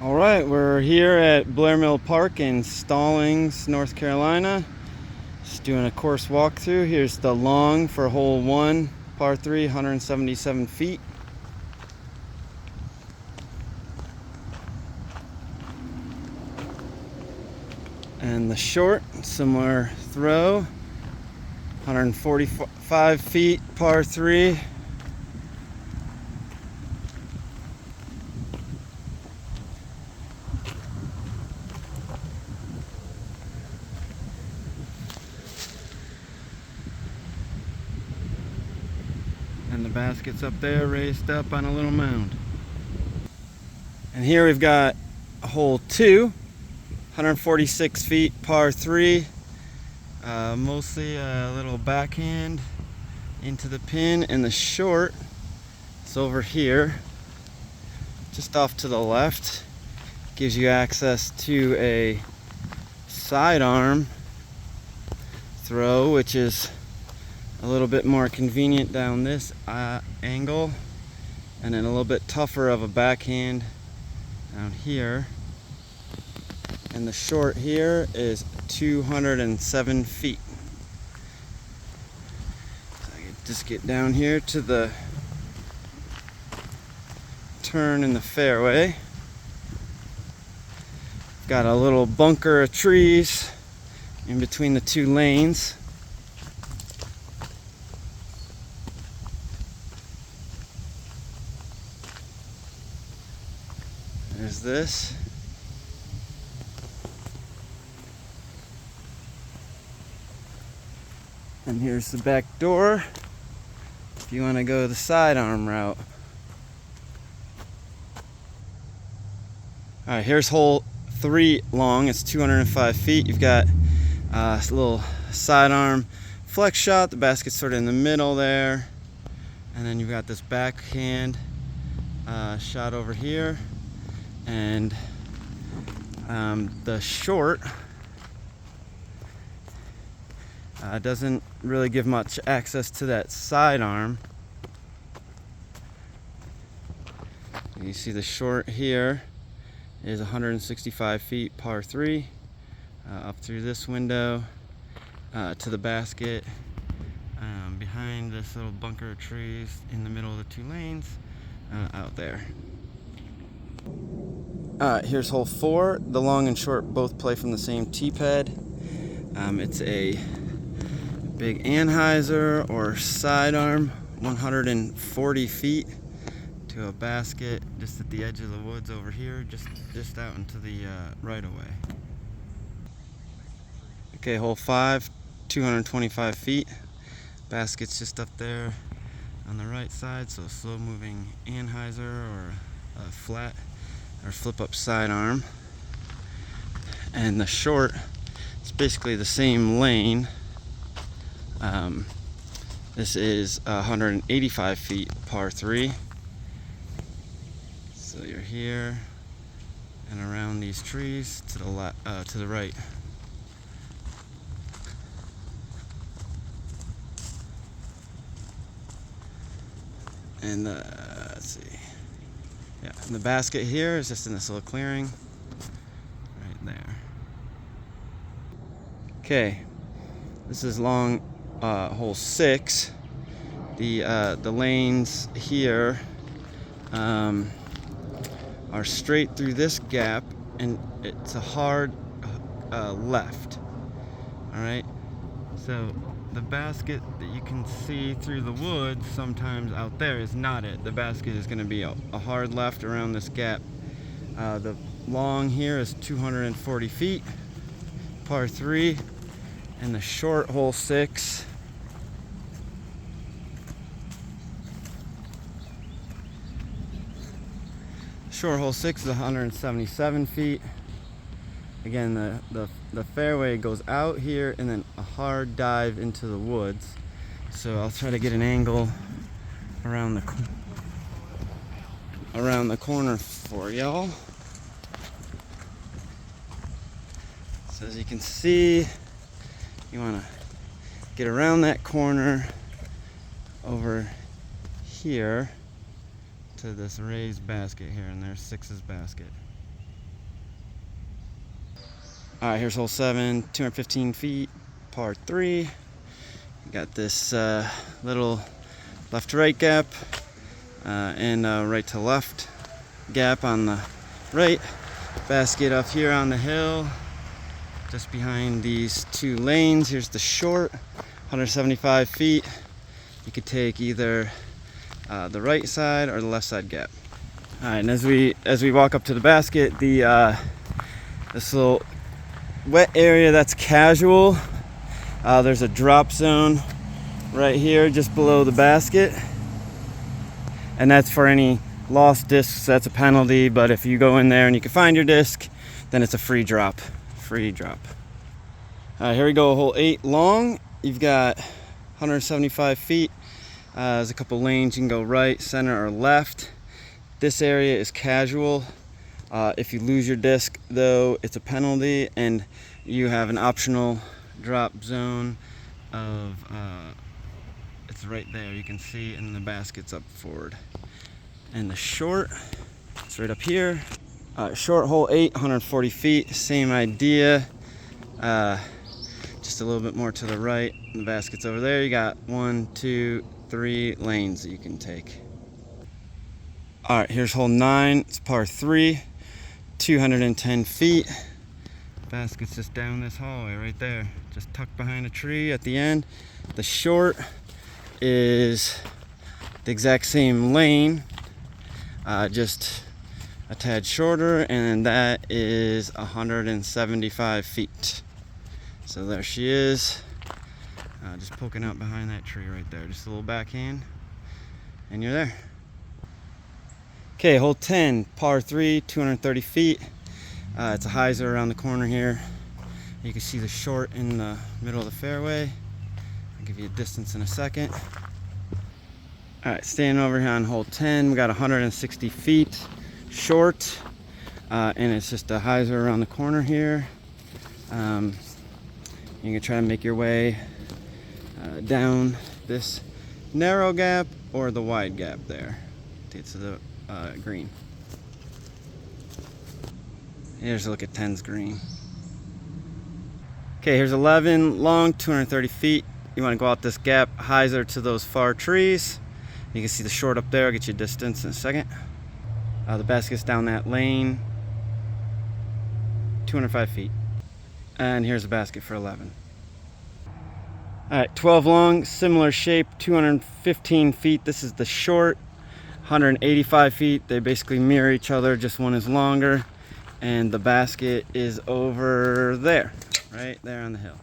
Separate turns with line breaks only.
All right, we're here at Blair Mill Park in Stallings, North Carolina. Just doing a course walkthrough. Here's the long for hole 1, par 3, 177 feet. And the short, similar throw, 145 feet, par 3. And the basket's up there, raised up on a little mound. And here we've got hole 2, 146 feet, par 3. Mostly a little backhand into the pin, and the short is over here, just off to the left. Gives you access to a sidearm throw, which is a little bit more convenient down this angle, and then a little bit tougher of a backhand down here. And the short here is 207 feet. So I can just get down here to the turn in the fairway. Got a little bunker of trees in between the two lanes. There's this. And here's the back door if you want to go the sidearm route. Alright, here's hole 3 long. It's 205 feet. You've got a little sidearm flex shot. The basket's sort of in the middle there. And then you've got this backhand shot over here. And the short doesn't really give much access to that sidearm. You see the short here is 165 feet, par 3, up through this window to the basket, behind this little bunker of trees in the middle of the two lanes, out there. Here's hole 4. The long and short both play from the same tee pad. It's a big anhyzer or sidearm, 140 feet to a basket just at the edge of the woods over here, just out into the right of way. Okay, hole 5, 225 feet. Basket's just up there on the right side, so slow moving anhyzer or a flat or flip up sidearm. And the short, it's basically the same lane. This is 185 feet, par 3. So you're here and around these trees to the right. And let's see. Yeah, and the basket here is just in this little clearing right there. Okay, this is long hole 6. The lanes here are straight through this gap, and it's a hard left. All right, so the basket that you can see through the woods sometimes out there is not it. The basket is going to be a hard left around this gap. The long here is 240 feet, par 3, and the short hole 6 short hole 6 is 177 feet. Again, the fairway goes out here and then a hard dive into the woods. So I'll try to get an angle around the corner for y'all. So as you can see, you want to get around that corner over here to this raised basket here, and there's 6's basket. All right, here's hole 7, 215 feet, par 3. You got this little left to right gap and right to left gap on the right. Basket up here on the hill, just behind these 2 lanes. Here's the short, 175 feet. You could take either the right side or the left side gap. All right, and as we walk up to the basket, this little wet area, that's casual. There's a drop zone right here just below the basket, and that's for any lost discs. That's a penalty, but if you go in there and you can find your disc, then it's a free drop. All right, here we go, hole 8 long. You've got 175 feet. There's a couple lanes. You can go right, center, or left. This area is casual. If you lose your disc, though, it's a penalty, and you have an optional drop zone of it's right there. You can see, and the basket's up forward. And the short, it's right up here. Short hole 8, 140 feet. Same idea. Just a little bit more to the right. The basket's over there. You got 1, 2, 3 lanes that you can take. All right, here's hole 9. It's par 3, 210 feet. Basket's just down this hallway right there, just tucked behind a tree at the end. The short is the exact same lane, just a tad shorter, and that is 175 feet. So there she is, just poking out behind that tree right there. Just a little backhand, and you're there. Okay, hole 10, par 3, 230 feet. It's a hyzer around the corner here. You can see the short in the middle of the fairway. I'll give you a distance in a second. All right, staying over here on hole 10, we got 160 feet short, and it's just a hyzer around the corner here. You can try to make your way down this narrow gap or the wide gap there to get to the green. Here's a look at 10's green. Okay, here's 11 long, 230 feet. You want to go out this gap, hyzer to those far trees. You can see the short up there. I'll get you a distance in a second. The basket's down that lane, 205 feet. And here's a basket for 11. All right, 12 long, similar shape, 215 feet. This is the short, 185 feet. They basically mirror each other, just one is longer. And the basket is over there, right there on the hill.